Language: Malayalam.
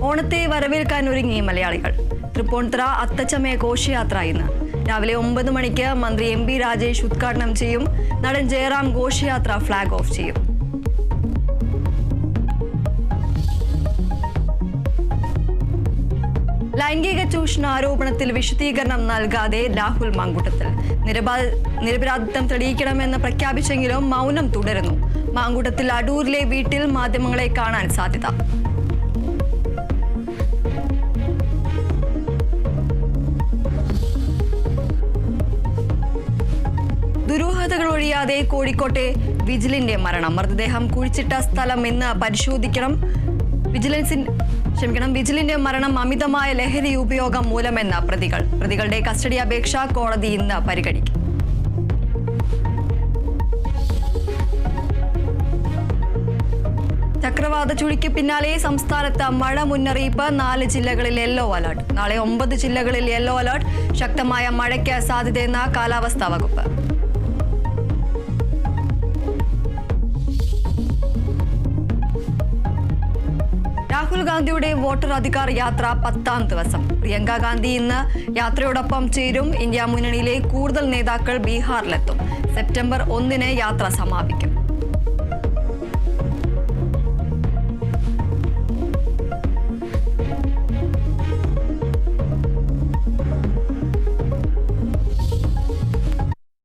ഓണത്തെ വരവേൽക്കാൻ ഒരുങ്ങി മലയാളികൾ. തൃപ്പൂണിത്തുറ അത്തച്ചമയ ഘോഷയാത്ര ഇന്ന് രാവിലെ 9 മണിക്ക് മന്ത്രി MP രാജേഷ് ഉദ്ഘാടനം ചെയ്യും. നടൻ ജയറാം ഘോഷയാത്ര ഫ്ളാഗ് ഓഫ് ചെയ്യും. ലൈംഗിക ചൂഷണ ആരോപണത്തിൽ വിശദീകരണം നൽകാതെ രാഹുൽ മാങ്കൂട്ടത്തിൽ. നിരപരാധിത്വം തെളിയിക്കണമെന്ന് പ്രഖ്യാപിച്ചെങ്കിലും മൗനം തുടരുന്നു. മാങ്കൂട്ടത്തിൽ അടൂരിലെ വീട്ടിൽ മാധ്യമങ്ങളെ കാണാൻ സാധ്യത. ദുരൂഹതകൾ ഒഴിയാതെ കോഴിക്കോട്ടെ വിജിലിന്റെ മരണം. മൃതദേഹം കുഴിച്ചിട്ട സ്ഥലം ഇന്ന് പരിശോധിക്കണം. വിജിലിന്റെ മരണം അമിതമായ ലഹരി ഉപയോഗം മൂലമെന്ന പ്രതികളുടെ കസ്റ്റഡി അപേക്ഷ കോടതി ഇന്ന് പരിഗണിക്കും. ചക്രവാത ചുഴിക്ക് പിന്നാലെ സംസ്ഥാനത്ത് മഴ മുന്നറിയിപ്പ്. 4 ജില്ലകളിൽ യെല്ലോ അലർട്ട്. നാളെ 9 ജില്ലകളിൽ യെല്ലോ അലർട്ട്. ശക്തമായ മഴയ്ക്ക് സാധ്യതയെന്ന കാലാവസ്ഥാ വകുപ്പ്. രാഹുൽ ഗാന്ധിയുടെ വോട്ടർ അധികാർ യാത്ര 10ാം ദിവസം. പ്രിയങ്ക ഗാന്ധി ഇന്ന് യാത്രയോടൊപ്പം ചേരും. ഇന്ത്യ മുന്നണിയിലെ കൂടുതൽ നേതാക്കൾ ബീഹാറിലെത്തും. സെപ്റ്റംബർ 1 യാത്ര സമാപിക്കും.